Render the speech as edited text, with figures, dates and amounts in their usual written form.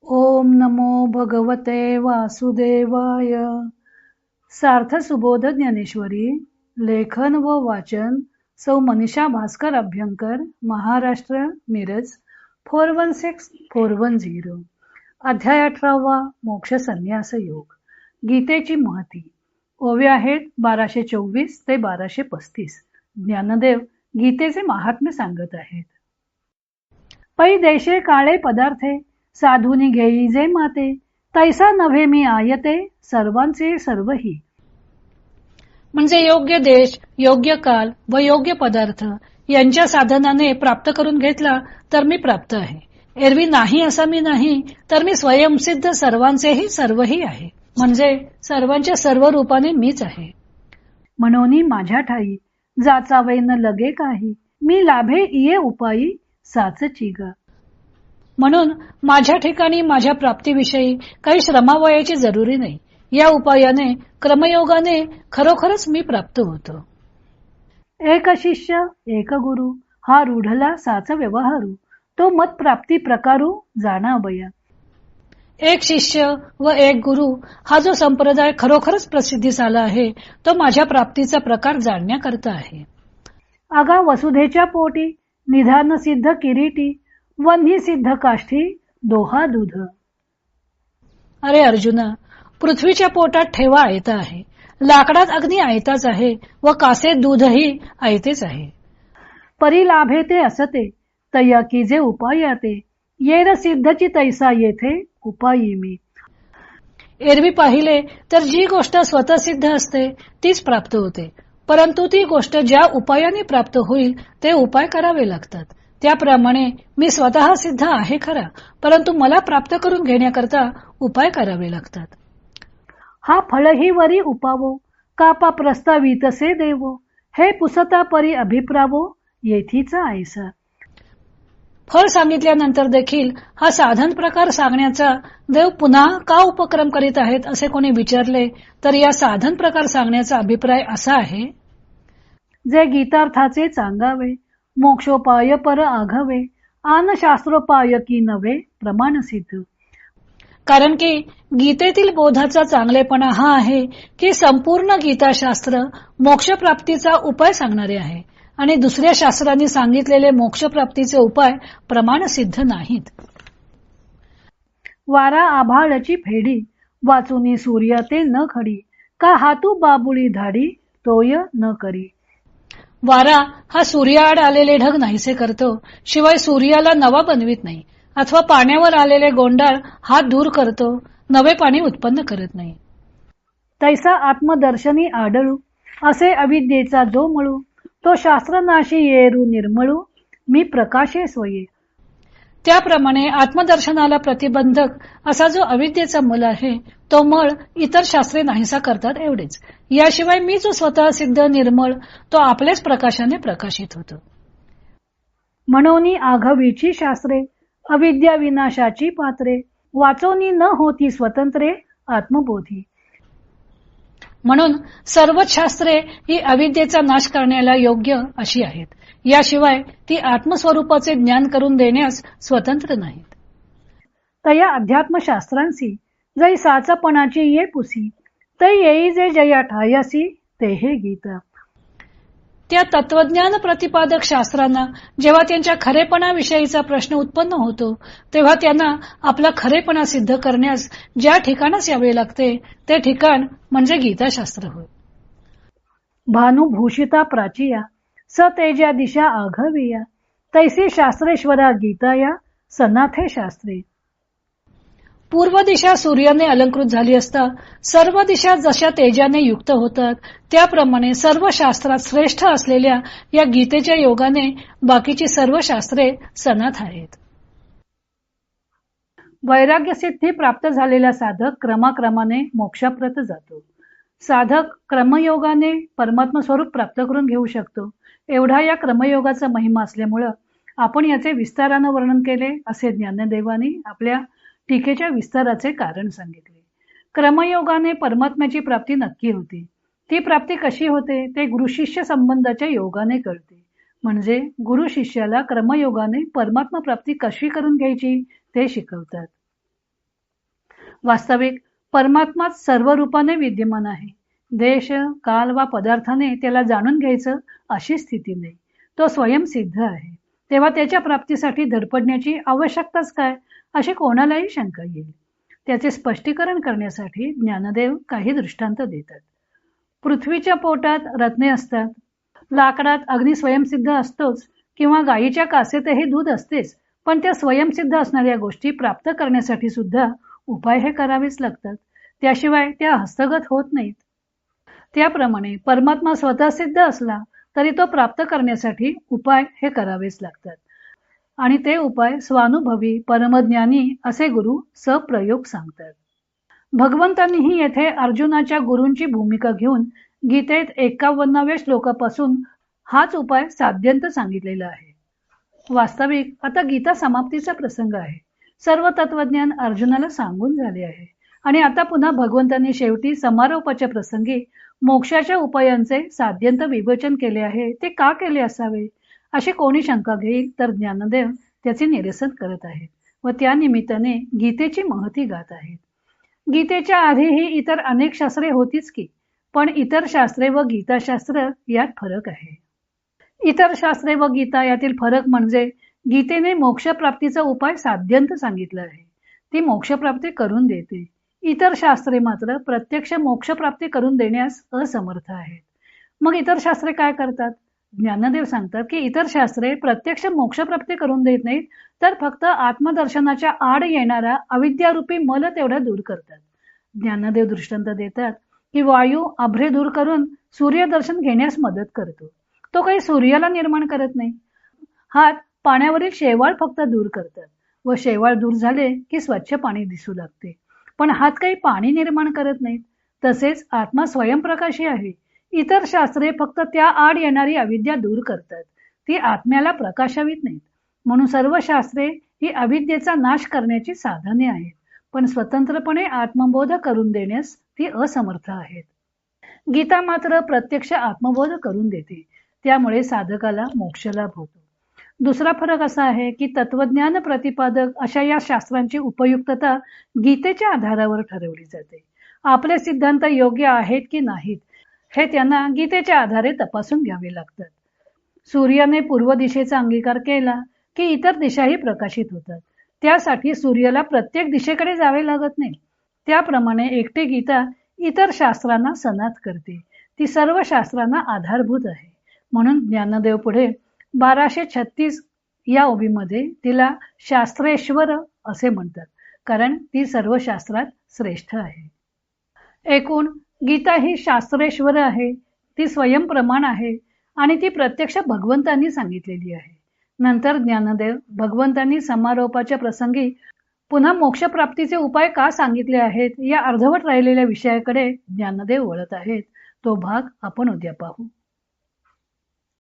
ओम नमो भगवते वासुदेवाय. सार्थ सुबोध ज्ञानेश्वरी. लेखन व वाचन सौ मनीषा भास्कर अभ्यंकर, महाराष्ट्र, मिरज 416410. अध्याय 18. मोक्ष संन्यास योग. गीतेची महती. ओव्या आहेत 1224 ते 1235. ज्ञानदेव गीतेचे महात्म्य सांगत आहेत. पै देशे काळे पदार्थे, साधुनी घेई जे माते, तैसा नव्हे मी आयते, सर्वांचे सर्वही. म्हणजे योग्य देश, योग्य काल व योग्य पदार्थ यांच्या साधनाने प्राप्त करून घेतला तर मी प्राप्त आहे. एरवी नाही असा मी नाही, तर मी स्वयंसिद्ध सर्वांचेही सर्वही आहे. म्हणजे सर्वांच्या सर्व रूपाने मीच आहे. म्हणून माझ्या ठाई जाचावे न लगे काही, मी लाभे इये उपायी साचची गा. म्हणून माझ्या ठिकाणी माझ्या प्राप्तीविषयी काही श्रमावयाची जरुरी नाही. या उपायाने क्रमयोगाने खरोखरच मी प्राप्त होतो. एक शिष्य एक गुरु, हा रूढला साच व्यवहारू, तो मत प्राप्ती प्रकारू जाणा बया. एक शिष्य व एक गुरु हा जो संप्रदाय खरोखरच प्रसिद्धीस आला आहे, तो माझ्या प्राप्तीचा प्रकार जाणण्याकरता आहे. अगा वसुधेच्या पोटी, निधान सिद्ध किरीटी, वन्ही सिद्ध काष्ठी, दोहा दूध. अरे अर्जुना, पृथ्वीच्या पोटात ठेवा आयता आहे, लाकडात अग्नी आयताच आहे व कासे दूधही आयतेच आहे. परी लाभे ते असते, तया की जे उपायाते, येर सिद्धची तैसा येथे उपायी मी. एरवी पाहिले तर जी गोष्ट स्वतः सिद्ध असते तीच प्राप्त होते, परंतु ती गोष्ट ज्या उपायाने प्राप्त होईल ते उपाय करावे लागतात. त्याप्रमाणे मी स्वतः सिद्ध आहे खरा, परंतु मला प्राप्त करून घेण्याकरता उपाय करावे लागतात. हा फळही वरी उपावो, कापा प्रस्तावितसे देवो, हे पुसता परी अभिप्रावो, येथीचा ऐसा. फळ सांगितल्यानंतर देखील हा साधन प्रकार सांगण्याचा देव पुन्हा का उपक्रम करीत आहेत असे कोणी विचारले तर या साधन प्रकार सांगण्याचा अभिप्राय असा आहे, जे गीतार्थाचे सांगावे, मोक्षोपाय पर आघवे, आन शास्त्रोपाय की नव्हे प्रमाण सिद्ध. कारण की गीतेतील बोधाचा चांगलेपणा हा आहे की संपूर्ण गीताशास्त्र मोक्षप्राप्तीचा उपाय सांगणारे आहे आणि दुसऱ्या शास्त्रांनी सांगितलेले मोक्षप्राप्तीचे उपाय प्रमाण सिद्ध नाहीत. वारा आभाळची फेडी, वाचुनी सूर्य ते न खडी, का हातू बाबुळी धाडी, तोय न करी. वारा हा सूर्याआड आलेले ढग नाहीसे करतो, शिवाय सूर्याला नवा बनवित नाही, अथवा पाण्यावर आलेले गोंडाळ हात दूर करतो, नवे पाणी उत्पन्न करत नाही. तैसा आत्मदर्शनी आढळू, असे अविद्येचा जो मळू, तो शास्त्रनाशी येरू निर्मळू, मी प्रकाशे स्वये. त्याप्रमाणे आत्मदर्शनाला प्रतिबंधक असा जो अविद्येचा मूल आहे, तो मळ इतर शास्त्रे नाहीसा करतात एवढेच. याशिवाय मी जो स्वतः सिद्ध निर्मळ, तो आपल्याच प्रकाशाने प्रकाशित होतो. म्हणून आघवीची शास्त्रे, अविद्या विनाशाची पात्रे, वाचोनी न होती स्वतंत्रे आत्मबोधी. म्हणून सर्वच शास्त्रे ही अविद्येचा नाश करण्याला योग्य अशी आहेत. याशिवाय ती आत्मस्वरूपाचे ज्ञान करून देण्यास स्वतंत्र नाहीत. तया अध्यात्मशास्त्रांसी जै साचपणाची ये पुसी, तै येई जे जया ठायासी ते हे गीता. त्या तत्वज्ञान प्रतिपादक शास्त्रांना जेव्हा त्यांच्या खरेपणाविषयीचा प्रश्न उत्पन्न होतो, तेव्हा त्यांना आपला खरेपणा सिद्ध करण्यास ज्या ठिकाणास यावे लागते ते ठिकाण म्हणजे गीताशास्त्र होय. भानुभूषिता प्राचिया, सतेजा दिशा आघविया, तैसी शास्त्रेश्वरा गीताया, सनाथे शास्त्रे. पूर्व दिशा सूर्याने अलंकृत झाली असता सर्व दिशा जशा तेजाने युक्त होतात, त्याप्रमाणे सर्व शास्त्रात श्रेष्ठ असलेल्या या गीतेच्या योगाने बाकीची सर्व शास्त्रे सनाथ आहेत. वैराग्य सिद्धी प्राप्त झालेला साधक क्रमाक्रमाने मोक्षाप्रत जातो. साधक क्रमयोगाने परमात्मा स्वरूप प्राप्त करून घेऊ शकतो. एवढा या क्रमयोगाचा महिमा असल्यामुळं आपण याचे विस्तारानं वर्णन केले असे ज्ञानदेवानी आपल्या टीकेच्या विस्ताराचे कारण सांगितले. क्रमयोगाने परमात्म्याची प्राप्ती नक्की होते. ती प्राप्ती कशी होते ते गुरु शिष्य संबंधाच्या योगाने कळते. म्हणजे गुरु शिष्याला क्रमयोगाने परमात्मा प्राप्ती कशी करून घ्यायची ते शिकवतात. वास्तविक परमात्मा सर्व रूपाने विद्यमान आहे. देश, काल वा पदार्थाने त्याला जाणून घ्यायचं अशी स्थिती नाही. तो स्वयंसिद्ध आहे. तेव्हा त्याच्या प्राप्तीसाठी धडपडण्याची आवश्यकताच काय, अशी कोणालाही शंका येईल. त्याचे स्पष्टीकरण करण्यासाठी ज्ञानदेव काही दृष्टांत देतात. पृथ्वीच्या पोटात रत्ने असतात, लाकडात अग्नी स्वयंसिद्ध असतोच, किंवा गायीच्या कासेतही दूध असतेच, पण त्या स्वयंसिद्ध असणाऱ्या गोष्टी प्राप्त करण्यासाठी सुद्धा उपाय हे करावेच लागतात. त्याशिवाय त्या हस्तगत होत नाहीत. त्याप्रमाणे परमात्मा स्वतः सिद्ध असला तरी तो प्राप्त करण्यासाठी उपाय हे करावेच लागतात. आणि ते उपाय स्वानुभवी परमज्ञानी असे गुरु सप्रयोग सांगतात. भगवंतांनीही येथे अर्जुनाच्या गुरूंची भूमिका घेऊन गीतेत 51व्या श्लोकापासून हाच उपाय साध्यंत सांगितलेला आहे. वास्तविक आता गीता समाप्तीचा प्रसंग आहे. सर्व तत्वज्ञान अर्जुनाला सांगून झाले आहे आणि आता पुन्हा भगवंतांनी शेवटी समारोपाच्या प्रसंगी मोक्षाच्या उपायांचे साध्यंत विवेचन केले आहे. ते का केले असावे अशी कोणी शंका घेईल तर ज्ञानदेव त्याचे निरसन करत आहेत व त्या निमित्ताने गीतेची महती गात आहेत. गीतेच्या आधीही इतर अनेक शास्त्रे होतीच की, पण इतर शास्त्रे व गीताशास्त्र यात फरक आहे. इतर शास्त्रे व गीता यातील फरक म्हणजे गीतेने मोक्षप्राप्तीचा उपाय साध्यंत सांगितला आहे. ती मोक्षप्राप्ती करून देते. इतर शास्त्रे मात्र प्रत्यक्ष मोक्षप्राप्ती करून देण्यास असमर्थ आहेत. मग इतर शास्त्रे काय करतात? ज्ञानदेव सांगतात की इतर शास्त्रे प्रत्यक्ष मोक्षप्राप्ती करून देत नाहीत, तर फक्त आत्मदर्शनाच्या आड येणारा अविद्यारूपी मल तेवढा दूर करतात. ज्ञानदेव दृष्टांत देतात की वायू अभ्रे दूर करून सूर्यदर्शन घेण्यास मदत करतो. तो काही सूर्याला निर्माण करत नाही. हात पाण्यावरील शेवाळ फक्त दूर करतात व शेवाळ दूर झाले की स्वच्छ पाणी दिसू लागते, पण हात काही पाणी निर्माण करत नाहीत. तसेच आत्मा स्वयंप्रकाशी आहे. इतर शास्त्रे फक्त त्या आड येणारी अविद्या दूर करतात, ती आत्म्याला प्रकाशावित नाहीत. म्हणून सर्व शास्त्रे ही अविद्येचा नाश करण्याची साधने आहेत, पण स्वतंत्रपणे आत्मबोध करून देण्यास ती असमर्थ आहेत. गीता मात्र प्रत्यक्ष आत्मबोध करून देते, त्यामुळे साधकाला मोक्षलाभ होतो. दुसरा फरक असा आहे की तत्वज्ञान प्रतिपादक अशा या शास्त्रांची उपयुक्तता गीतेच्या आधारावर ठरवली जाते. आपले सिद्धांत योग्य आहेत की नाहीत हे त्यांना गीतेच्या आधारे तपासून घ्यावे लागतात. सूर्याने पूर्व दिशेचा अंगीकार केला की इतर दिशाही प्रकाशित होतात. त्यासाठी सूर्याला प्रत्येक दिशेकडे जावे लागत नाही. त्याप्रमाणे एकटी गीता इतर शास्त्रांना सनात करते. ती सर्व शास्त्रांना आधारभूत आहे. म्हणून ज्ञानदेव पुढे 1236 या ओबीमध्ये तिला शास्त्रेश्वर असे म्हणतात, कारण ती सर्व शास्त्रात श्रेष्ठ आहे. एकूण गीता ही शास्त्रेश्वर आहे. ती स्वयंप्रमाण आहे आणि ती प्रत्यक्ष भगवंतांनी सांगितलेली आहे. नंतर ज्ञानदेव भगवंतांनी समारोपाच्या प्रसंगी पुन्हा मोक्षप्राप्तीचे उपाय का सांगितले आहेत या अर्धवट राहिलेल्या विषयाकडे ज्ञानदेव वळत आहेत. तो भाग आपण उद्या पाहू.